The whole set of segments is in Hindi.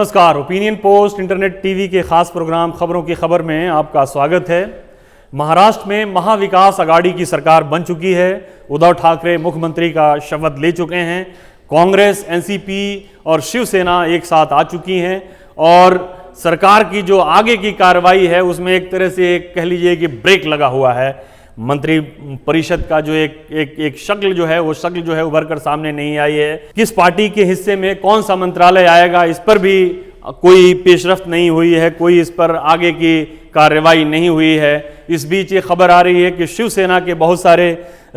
नमस्कार। ओपिनियन पोस्ट इंटरनेट टीवी के खास प्रोग्राम खबरों की खबर में आपका स्वागत है। महाराष्ट्र में महाविकास आघाड़ी की सरकार बन चुकी है। उद्धव ठाकरे मुख्यमंत्री का शपथ ले चुके हैं। कांग्रेस, एनसीपी और शिवसेना एक साथ आ चुकी हैं और सरकार की जो आगे की कार्रवाई है उसमें एक तरह से कह लीजिए कि ब्रेक लगा हुआ है। मंत्री परिषद का जो एक शक्ल जो है वो शक्ल जो है उभर कर सामने नहीं आई है। किस पार्टी के हिस्से में कौन सा मंत्रालय आएगा इस पर भी कोई पेशरफ्त नहीं हुई है, कोई इस पर आगे की कार्रवाई नहीं हुई है। इस बीच ये खबर आ रही है कि शिवसेना के बहुत सारे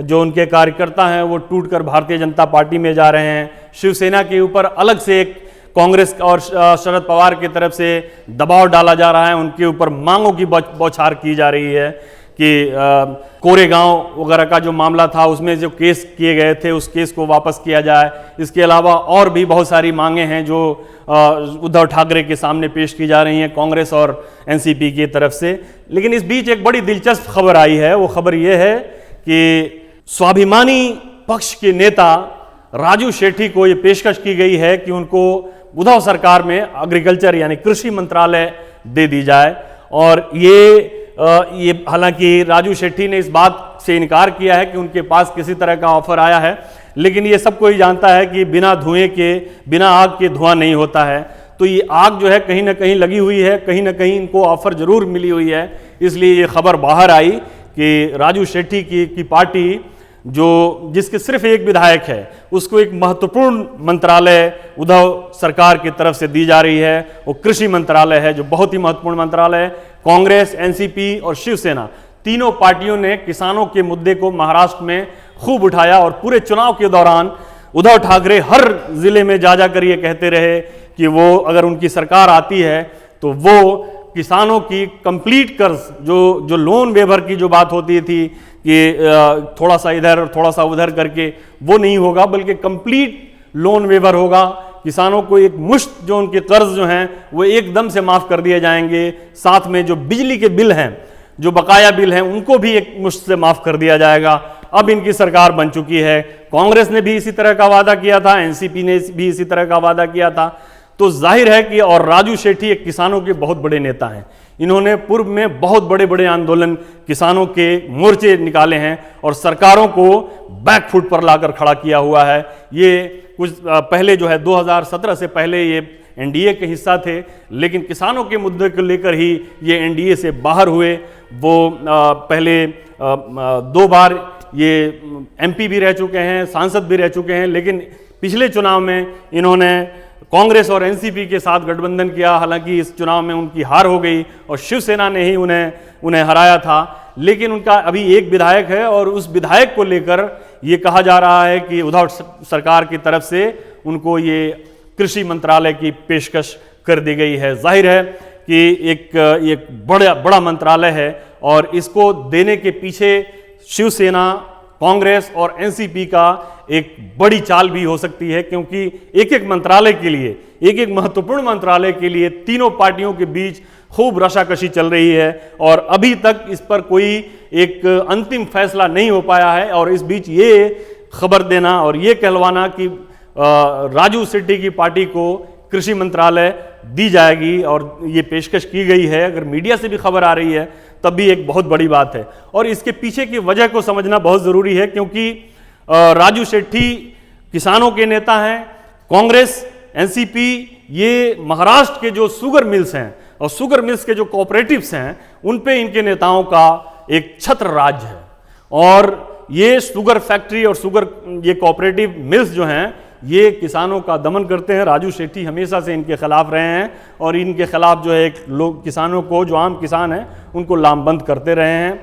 जो उनके कार्यकर्ता हैं वो टूटकर भारतीय जनता पार्टी में जा रहे हैं। शिवसेना के ऊपर अलग से एक कांग्रेस और शरद पवार की तरफ से दबाव डाला जा रहा है, उनके ऊपर मांगों की बौछार की जा रही है कि कोरेगांव वगैरह का जो मामला था उसमें जो केस किए गए थे उस केस को वापस किया जाए। इसके अलावा और भी बहुत सारी मांगे हैं जो उद्धव ठाकरे के सामने पेश की जा रही हैं कांग्रेस और एनसीपी की तरफ से। लेकिन इस बीच एक बड़ी दिलचस्प खबर आई है। वो खबर ये है कि स्वाभिमानी पक्ष के नेता राजू शेट्टी को ये पेशकश की गई है कि उनको उद्धव सरकार में एग्रीकल्चर यानी कृषि मंत्रालय दे दी जाए। और ये हालांकि राजू शेट्टी ने इस बात से इनकार किया है कि उनके पास किसी तरह का ऑफर आया है, लेकिन ये सब कोई जानता है कि बिना धुएं के, बिना आग के धुआं नहीं होता है। तो ये आग जो है कहीं ना कहीं लगी हुई है, कहीं ना कहीं इनको ऑफर जरूर मिली हुई है। इसलिए ये खबर बाहर आई कि राजू शेट्टी की पार्टी जिसके सिर्फ एक विधायक है उसको एक महत्वपूर्ण मंत्रालय उद्धव सरकार की तरफ से दी जा रही है। वो कृषि मंत्रालय है जो बहुत ही महत्वपूर्ण मंत्रालय है। कांग्रेस, एनसीपी और शिवसेना तीनों पार्टियों ने किसानों के मुद्दे को महाराष्ट्र में खूब उठाया और पूरे चुनाव के दौरान उद्धव ठाकरे हर जिले में जा कर ये कहते रहे कि वो अगर उनकी सरकार आती है तो वो किसानों की कंप्लीट कर्ज जो लोन वेवर की जो बात होती थी कि थोड़ा सा इधर और थोड़ा सा उधर करके वो नहीं होगा, बल्कि कंप्लीट लोन वेवर होगा। किसानों को एक मुश्त जो उनके कर्ज जो हैं वो एकदम से माफ कर दिए जाएंगे। साथ में जो बिजली के बिल हैं, जो बकाया बिल हैं, उनको भी एक मुश्त से माफ कर दिया जाएगा। अब इनकी सरकार बन चुकी है। कांग्रेस ने भी इसी तरह का वादा किया था, एनसीपी ने भी इसी तरह का वादा किया था। तो जाहिर है कि और राजू शेट्टी एक किसानों के बहुत बड़े नेता हैं। इन्होंने पूर्व में बहुत बड़े बड़े आंदोलन किसानों के मोर्चे निकाले हैं और सरकारों को बैकफुट पर लाकर खड़ा किया हुआ है। ये कुछ पहले जो है 2017 से पहले ये एनडीए के हिस्सा थे, लेकिन किसानों के मुद्दे को लेकर ही ये एनडीए से बाहर हुए। वो पहले 2 बार ये एमपी भी रह चुके हैं, सांसद भी रह चुके हैं, लेकिन पिछले चुनाव में इन्होंने कांग्रेस और एनसीपी के साथ गठबंधन किया। हालांकि इस चुनाव में उनकी हार हो गई और शिवसेना ने ही उन्हें हराया था। लेकिन उनका अभी एक विधायक है और उस विधायक को लेकर ये कहा जा रहा है कि उद्धव सरकार की तरफ से उनको ये कृषि मंत्रालय की पेशकश कर दी गई है। जाहिर है कि एक बड़ा मंत्रालय है और इसको देने के पीछे शिवसेना, कांग्रेस और एनसीपी का एक बड़ी चाल भी हो सकती है, क्योंकि एक एक मंत्रालय के लिए, एक एक महत्वपूर्ण मंत्रालय के लिए तीनों पार्टियों के बीच खूब रशाकशी चल रही है और अभी तक इस पर कोई एक अंतिम फैसला नहीं हो पाया है। और इस बीच ये खबर देना और ये कहलवाना कि राजू शेट्टी की पार्टी को कृषि मंत्रालय दी जाएगी और ये पेशकश की गई है, अगर मीडिया से भी खबर आ रही है तब भी एक बहुत बड़ी बात है। और इसके पीछे की वजह को समझना बहुत जरूरी है, क्योंकि राजू शेट्टी किसानों के नेता हैं। कांग्रेस, एनसीपी ये महाराष्ट्र के जो शुगर मिल्स हैं और शुगर मिल्स के जो कोऑपरेटिव्स हैं उन पे इनके नेताओं का एक छत्र राज है। और ये शुगर फैक्ट्री और शुगर ये कोऑपरेटिव मिल्स जो हैं ये किसानों का दमन करते हैं। राजू शेट्टी हमेशा से इनके खिलाफ रहे हैं और इनके खिलाफ जो है एक लोग किसानों को, जो आम किसान हैं, उनको लामबंद करते रहे हैं।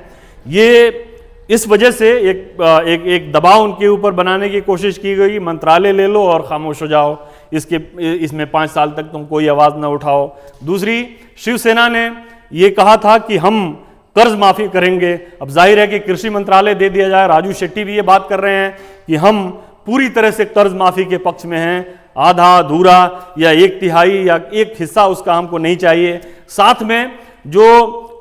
ये इस वजह से एक दबाव उनके ऊपर बनाने की कोशिश की गई, मंत्रालय ले लो और खामोश हो जाओ, इसमें 5 साल तक तुम कोई आवाज़ ना उठाओ। दूसरी, शिवसेना ने ये कहा था कि हम कर्ज माफ़ी करेंगे। अब जाहिर है कि कृषि मंत्रालय दे दिया जाए। राजू शेट्टी भी ये बात कर रहे हैं कि हम पूरी तरह से कर्ज माफ़ी के पक्ष में हैं, आधा अधूरा या 1/3 या एक हिस्सा उसका हमको नहीं चाहिए। साथ में जो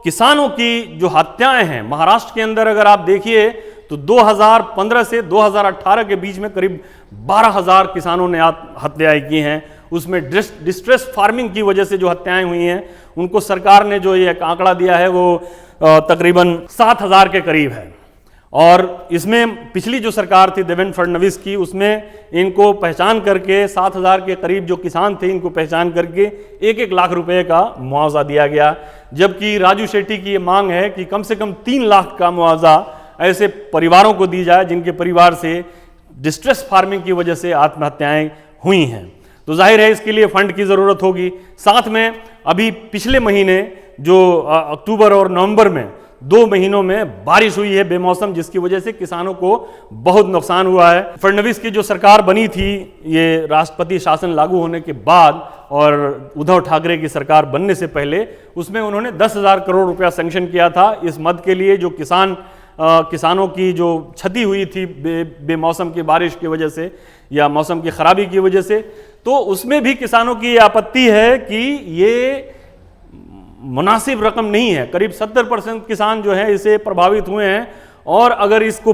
किसानों की जो हत्याएं हैं महाराष्ट्र के अंदर, अगर आप देखिए तो 2015 से 2018 के बीच में करीब 12,000 किसानों ने हत्याएं की हैं उसमें डिस्ट्रेस फार्मिंग की वजह से जो हत्याएं हुई हैं, उनको सरकार ने जो ये आंकड़ा दिया है वो तकरीबन 7,000 के करीब है। और इसमें पिछली जो सरकार थी देवेंद्र फडणवीस की, उसमें इनको पहचान करके 7,000 के करीब जो किसान थे, इनको पहचान करके 1-1 लाख रुपए का मुआवजा दिया गया। जबकि राजू शेट्टी की ये मांग है कि कम से कम 3 लाख का मुआवजा ऐसे परिवारों को दी जाए जिनके परिवार से डिस्ट्रेस फार्मिंग की वजह से आत्महत्याएं हुई हैं। तो जाहिर है इसके लिए फंड की ज़रूरत होगी। साथ में अभी पिछले महीने जो अक्टूबर और नवंबर में 2 महीनों में बारिश हुई है बेमौसम, जिसकी वजह से किसानों को बहुत नुकसान हुआ है। फडणवीस की जो सरकार बनी थी ये राष्ट्रपति शासन लागू होने के बाद और उद्धव ठाकरे की सरकार बनने से पहले, उसमें उन्होंने 10,000 करोड़ रुपया सैंक्शन किया था इस मद के लिए, जो किसानों की जो क्षति हुई थी बेमौसम की बारिश की वजह से या मौसम की खराबी की वजह से। तो उसमें भी किसानों की आपत्ति है कि ये मुनासिब रकम नहीं है। करीब 70% किसान जो है इसे प्रभावित हुए हैं, और अगर इसको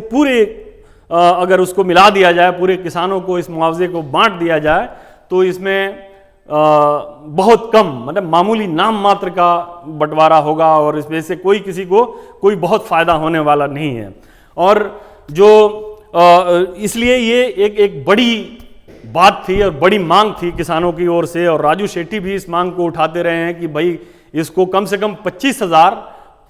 अगर उसको मिला दिया जाए, पूरे किसानों को इस मुआवजे को बांट दिया जाए, तो इसमें बहुत कम, मतलब मामूली नाम मात्र का बंटवारा होगा और इसमें से किसी को कोई बहुत फायदा होने वाला नहीं है। और जो इसलिए ये एक बड़ी बात थी और बड़ी मांग थी किसानों की ओर से, और राजू शेट्टी भी इस मांग को उठाते रहे हैं कि भाई इसको कम से कम 25,000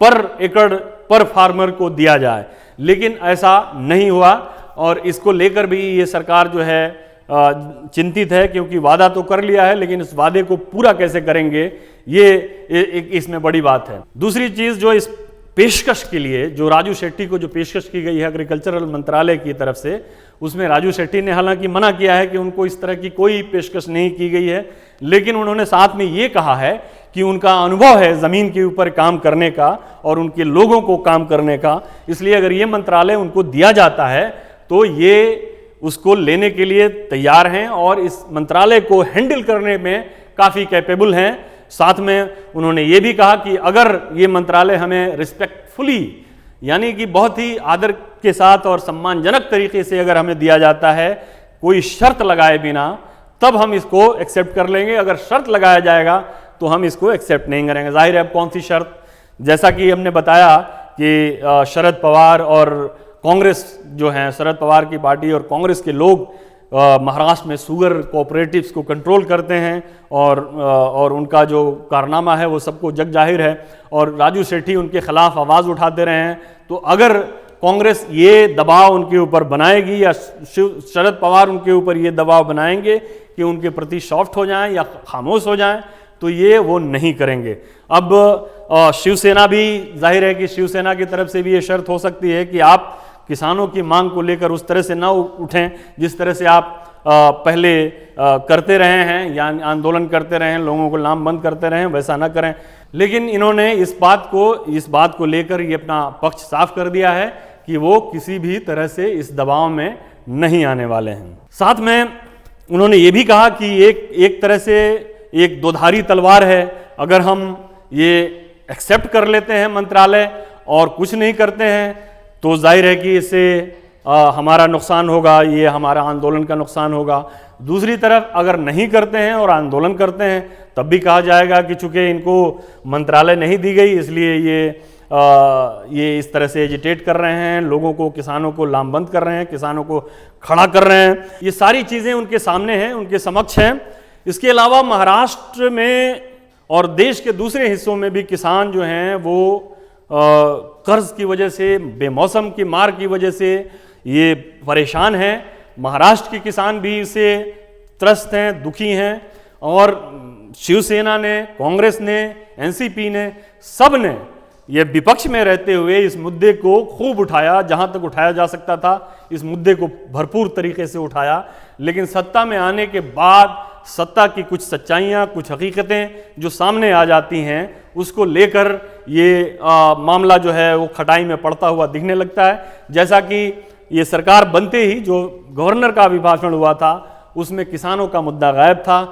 पर एकड़ पर फार्मर को दिया जाए। लेकिन ऐसा नहीं हुआ, और इसको लेकर भी ये सरकार जो है चिंतित है, क्योंकि वादा तो कर लिया है लेकिन इस वादे को पूरा कैसे करेंगे, ये इसमें बड़ी बात है। दूसरी चीज जो इस पेशकश के लिए, जो राजू शेट्टी को जो पेशकश की गई है एग्रीकल्चरल मंत्रालय की तरफ से, उसमें राजू शेट्टी ने हालांकि मना किया है कि उनको इस तरह की कोई पेशकश नहीं की गई है, लेकिन उन्होंने साथ में ये कहा है कि उनका अनुभव है ज़मीन के ऊपर काम करने का और उनके लोगों को काम करने का, इसलिए अगर ये मंत्रालय उनको दिया जाता है तो ये उसको लेने के लिए तैयार हैं और इस मंत्रालय को हैंडल करने में काफ़ी कैपेबल हैं। साथ में उन्होंने ये भी कहा कि अगर ये मंत्रालय हमें रिस्पेक्टफुली, यानी कि बहुत ही आदर के साथ और सम्मानजनक तरीके से अगर हमें दिया जाता है, कोई शर्त लगाए बिना, तब हम इसको एक्सेप्ट कर लेंगे। अगर शर्त लगाया जाएगा तो हम इसको एक्सेप्ट नहीं करेंगे। जाहिर है अब कौन सी शर्त, जैसा कि हमने बताया कि शरद पवार और कांग्रेस जो हैं, शरद पवार की पार्टी और कांग्रेस के लोग महाराष्ट्र में शुगर कोऑपरेटिव्स को कंट्रोल करते हैं, और उनका जो कारनामा है वो सबको जग जाहिर है, और राजू शेट्टी उनके खिलाफ आवाज़ उठाते रहे हैं। तो अगर कांग्रेस ये दबाव उनके ऊपर बनाएगी या शरद पवार उनके ऊपर ये दबाव बनाएंगे कि उनके प्रति सॉफ्ट हो जाएं या खामोश हो जाएं, तो ये वो नहीं करेंगे। अब शिवसेना भी, जाहिर है कि शिवसेना की तरफ से भी ये शर्त हो सकती है कि आप किसानों की मांग को लेकर उस तरह से ना उठें जिस तरह से आप पहले करते रहे हैं, या आंदोलन करते रहे हैं, लोगों को लामबंद करते रहे हैं, वैसा ना करें। लेकिन इन्होंने इस बात को लेकर ये अपना पक्ष साफ कर दिया है कि वो किसी भी तरह से इस दबाव में नहीं आने वाले हैं। साथ में उन्होंने ये भी कहा कि एक तरह से एक दोधारी तलवार है। अगर हम ये एक्सेप्ट कर लेते हैं मंत्रालय और कुछ नहीं करते हैं तो जाहिर है कि इससे हमारा नुकसान होगा, ये हमारा आंदोलन का नुकसान होगा। दूसरी तरफ अगर नहीं करते हैं और आंदोलन करते हैं तब भी कहा जाएगा कि चूंकि इनको मंत्रालय नहीं दी गई इसलिए ये इस तरह से एजिटेट कर रहे हैं, लोगों को, किसानों को लामबंद कर रहे हैं, किसानों को खड़ा कर रहे हैं। ये सारी चीज़ें उनके सामने हैं, उनके समक्ष हैं। इसके अलावा महाराष्ट्र में और देश के दूसरे हिस्सों में भी किसान जो हैं वो कर्ज की वजह से, बेमौसम की मार की वजह से ये परेशान हैं। महाराष्ट्र के किसान भी इससे त्रस्त हैं, दुखी हैं, और शिवसेना ने, कांग्रेस ने, एनसीपी ने, सब ने ये विपक्ष में रहते हुए इस मुद्दे को खूब उठाया, जहां तक उठाया जा सकता था इस मुद्दे को भरपूर तरीके से उठाया। लेकिन सत्ता में आने के बाद सत्ता की कुछ सच्चाइयाँ, कुछ हकीकतें जो सामने आ जाती हैं, उसको लेकर ये मामला जो है वो खटाई में पड़ता हुआ दिखने लगता है। जैसा कि ये सरकार बनते ही जो गवर्नर का अभिभाषण हुआ था उसमें किसानों का मुद्दा गायब था।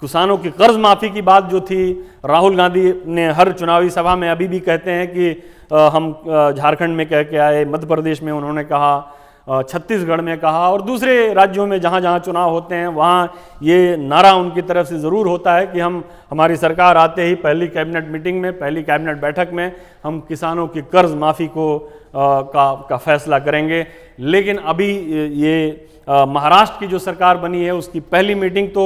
किसानों की कर्ज माफ़ी की बात जो थी, राहुल गांधी ने हर चुनावी सभा में अभी भी कहते हैं कि हम झारखंड में कह के आए, मध्य प्रदेश में उन्होंने कहा, छत्तीसगढ़ में कहा और दूसरे राज्यों में जहाँ जहाँ चुनाव होते हैं वहाँ ये नारा उनकी तरफ से ज़रूर होता है कि हमारी सरकार आते ही पहली कैबिनेट मीटिंग में, पहली कैबिनेट बैठक में हम किसानों की कर्ज माफ़ी का फैसला करेंगे। लेकिन अभी ये महाराष्ट्र की जो सरकार बनी है उसकी पहली मीटिंग तो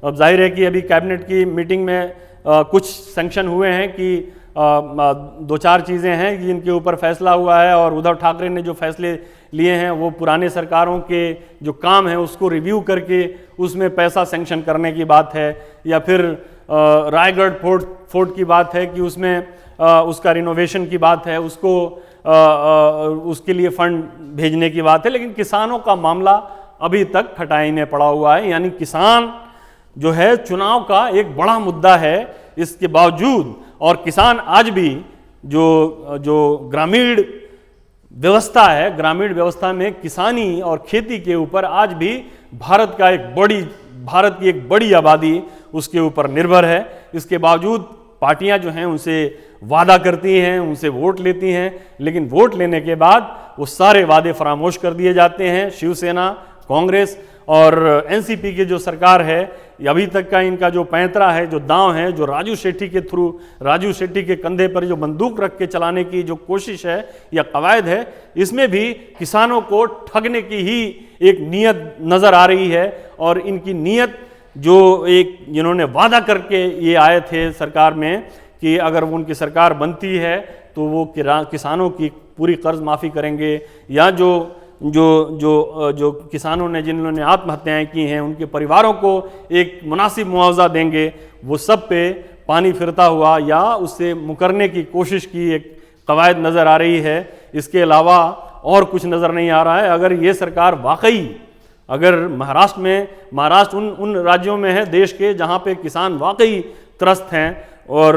अब जाहिर है कि अभी कैबिनेट की मीटिंग में कुछ सैंक्शन हुए हैं कि 2-4 चीज़ें हैं कि इनके ऊपर फैसला हुआ है और उद्धव ठाकरे ने जो फैसले लिए हैं वो पुराने सरकारों के जो काम है उसको रिव्यू करके उसमें पैसा सैंक्शन करने की बात है, या फिर रायगढ़ फोर्ट की बात है कि उसमें उसका रिनोवेशन की बात है, उसके लिए फंड भेजने की बात है। लेकिन किसानों का मामला अभी तक खटाई में पड़ा हुआ है, यानी किसान जो है चुनाव का एक बड़ा मुद्दा है इसके बावजूद, और किसान आज भी जो ग्रामीण व्यवस्था है, ग्रामीण व्यवस्था में किसानी और खेती के ऊपर आज भी भारत की एक बड़ी आबादी उसके ऊपर निर्भर है। इसके बावजूद पार्टियां जो हैं उनसे वादा करती हैं, उनसे वोट लेती हैं, लेकिन वोट लेने के बाद वो सारे वादे फरामोश कर दिए जाते हैं। शिवसेना, कांग्रेस और एनसीपी की जो सरकार है, अभी तक का इनका जो पैंतरा है, जो दांव है, जो राजू शेट्टी के कंधे पर जो बंदूक रख के चलाने की जो कोशिश है या कवायद है, इसमें भी किसानों को ठगने की ही एक नीयत नज़र आ रही है। और इनकी नीयत जो जिन्होंने वादा करके ये आए थे सरकार में कि अगर उनकी सरकार बनती है तो वो किसानों की पूरी कर्ज माफ़ी करेंगे, या जो किसानों ने जिन्होंने आत्महत्याएं की हैं उनके परिवारों को एक मुनासिब मुआवजा देंगे, वो सब पे पानी फिरता हुआ या उससे मुकरने की कोशिश की एक कवायद नज़र आ रही है। इसके अलावा और कुछ नज़र नहीं आ रहा है। अगर ये सरकार वाकई, अगर महाराष्ट्र उन राज्यों में है देश के जहाँ पे किसान वाकई त्रस्त हैं और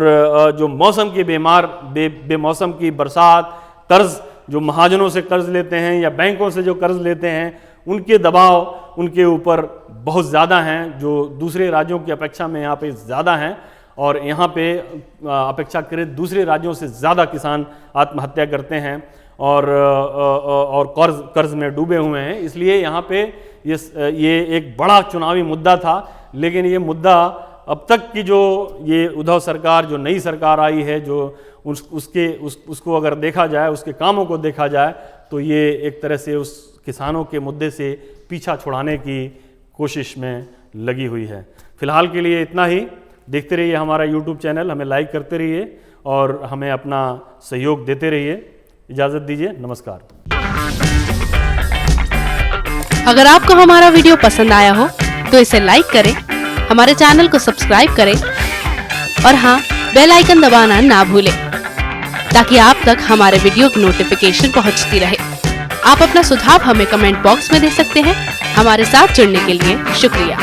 जो मौसम की बेमौसम की बरसात, कर्ज जो महाजनों से कर्ज लेते हैं या बैंकों से जो कर्ज लेते हैं, उनके दबाव उनके ऊपर बहुत ज़्यादा हैं, जो दूसरे राज्यों की अपेक्षा में यहाँ पे ज़्यादा हैं। और यहाँ पे अपेक्षाकृत दूसरे राज्यों से ज़्यादा किसान आत्महत्या करते हैं और कर्ज में डूबे हुए हैं। इसलिए यहाँ पे ये एक बड़ा चुनावी मुद्दा था। लेकिन ये मुद्दा अब तक की जो ये उद्धव सरकार, जो नई सरकार आई है, जो उसको अगर देखा जाए, उसके कामों को देखा जाए, तो ये एक तरह से उस किसानों के मुद्दे से पीछा छुड़ाने की कोशिश में लगी हुई है। फिलहाल के लिए इतना ही। देखते रहिए हमारा यूट्यूब चैनल, हमें लाइक करते रहिए और हमें अपना सहयोग देते रहिए। इजाज़त दीजिए, नमस्कार। अगर आपको हमारा वीडियो पसंद आया हो तो इसे लाइक करें, हमारे चैनल को सब्सक्राइब करें और हाँ, बेल आइकन दबाना ना भूलें ताकि आप तक हमारे वीडियो की नोटिफिकेशन पहुंचती रहे। आप अपना सुझाव हमें कमेंट बॉक्स में दे सकते हैं। हमारे साथ जुड़ने के लिए शुक्रिया।